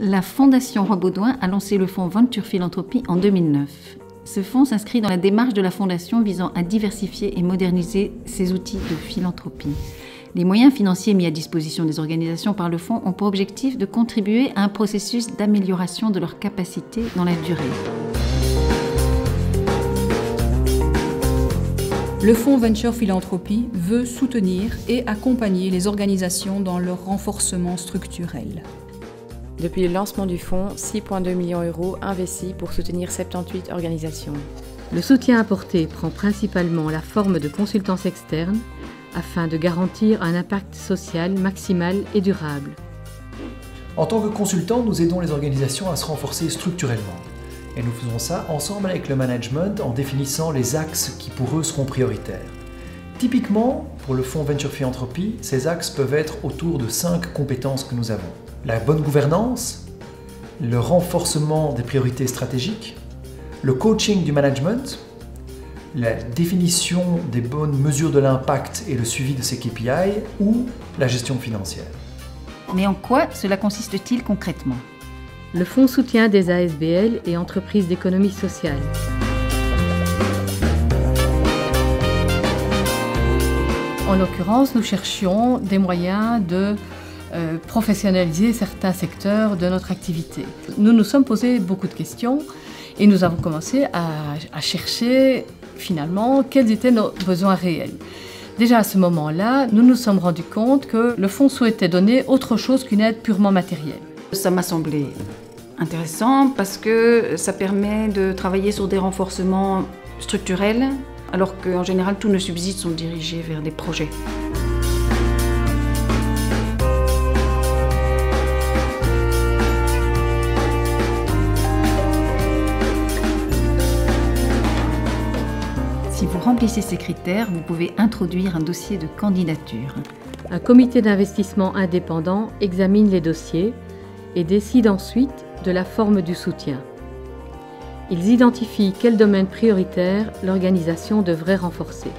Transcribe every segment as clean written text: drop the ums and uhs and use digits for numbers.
La Fondation Roi Baudouin a lancé le fonds Venture Philanthropie en 2009. Ce fonds s'inscrit dans la démarche de la Fondation visant à diversifier et moderniser ses outils de philanthropie. Les moyens financiers mis à disposition des organisations par le fonds ont pour objectif de contribuer à un processus d'amélioration de leurs capacités dans la durée. Le fonds Venture Philanthropie veut soutenir et accompagner les organisations dans leur renforcement structurel. Depuis le lancement du fonds, 6,2 millions d'euros investis pour soutenir 78 organisations. Le soutien apporté prend principalement la forme de consultance externe afin de garantir un impact social maximal et durable. En tant que consultants, nous aidons les organisations à se renforcer structurellement. Et nous faisons ça ensemble avec le management en définissant les axes qui pour eux seront prioritaires. Typiquement, pour le fonds Venture Philanthropie, ces axes peuvent être autour de 5 compétences que nous avons. La bonne gouvernance, le renforcement des priorités stratégiques, le coaching du management, la définition des bonnes mesures de l'impact et le suivi de ces KPI ou la gestion financière. Mais en quoi cela consiste-t-il concrètement ? Le fonds soutient des ASBL et entreprises d'économie sociale. En l'occurrence, nous cherchions des moyens de professionnaliser certains secteurs de notre activité. Nous nous sommes posé beaucoup de questions et nous avons commencé à chercher finalement quels étaient nos besoins réels. Déjà à ce moment-là, nous nous sommes rendus compte que le fonds souhaitait donner autre chose qu'une aide purement matérielle. Ça m'a semblé intéressant parce que ça permet de travailler sur des renforcements structurels, alors qu'en général tous nos subsides sont dirigés vers des projets. Si vous remplissez ces critères, vous pouvez introduire un dossier de candidature. Un comité d'investissement indépendant examine les dossiers et décide ensuite de la forme du soutien. Ils identifient quels domaines prioritaires l'organisation devrait renforcer.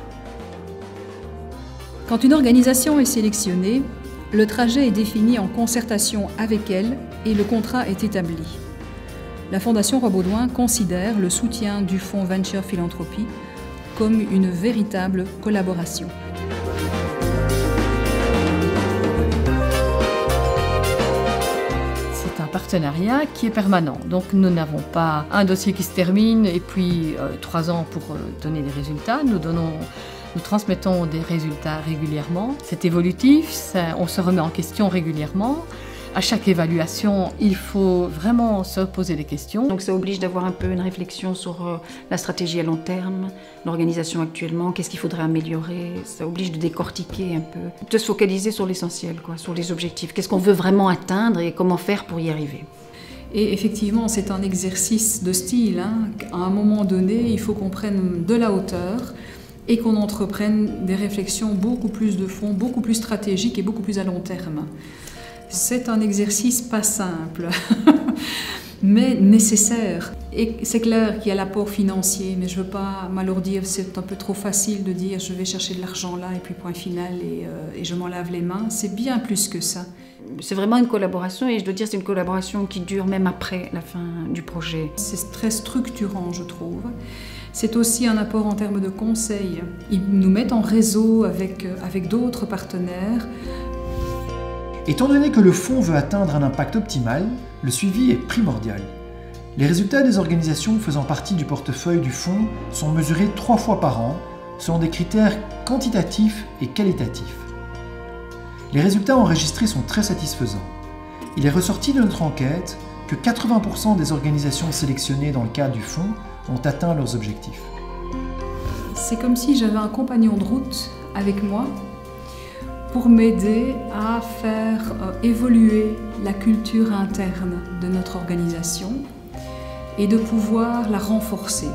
Quand une organisation est sélectionnée, le trajet est défini en concertation avec elle et le contrat est établi. La Fondation Roi Baudouin considère le soutien du fonds Venture Philanthropie comme une véritable collaboration. C'est un partenariat qui est permanent. Donc nous n'avons pas un dossier qui se termine et puis 3 ans pour donner des résultats. Nous transmettons des résultats régulièrement. C'est évolutif, on se remet en question régulièrement. À chaque évaluation, il faut vraiment se poser des questions. Donc ça oblige d'avoir un peu une réflexion sur la stratégie à long terme, l'organisation actuellement, qu'est-ce qu'il faudrait améliorer. Ça oblige de décortiquer un peu, de se focaliser sur l'essentiel, sur les objectifs. Qu'est-ce qu'on veut vraiment atteindre et comment faire pour y arriver. Et effectivement, c'est un exercice de style. À un moment donné, il faut qu'on prenne de la hauteur et qu'on entreprenne des réflexions beaucoup plus de fond, beaucoup plus stratégiques et beaucoup plus à long terme. C'est un exercice pas simple, mais nécessaire. Et c'est clair qu'il y a l'apport financier, mais je ne veux pas m'alourdir, c'est un peu trop facile de dire je vais chercher de l'argent là et puis point final et je m'en lave les mains. C'est bien plus que ça. C'est vraiment une collaboration et je dois dire c'est une collaboration qui dure même après la fin du projet. C'est très structurant, je trouve. C'est aussi un apport en termes de conseils. Ils nous mettent en réseau avec d'autres partenaires. Étant donné que le fonds veut atteindre un impact optimal, le suivi est primordial. Les résultats des organisations faisant partie du portefeuille du fonds sont mesurés 3 fois par an selon des critères quantitatifs et qualitatifs. Les résultats enregistrés sont très satisfaisants. Il est ressorti de notre enquête que 80% des organisations sélectionnées dans le cadre du fonds ont atteint leurs objectifs. C'est comme si j'avais un compagnon de route avec moi pour m'aider à faire évoluer la culture interne de notre organisation et de pouvoir la renforcer.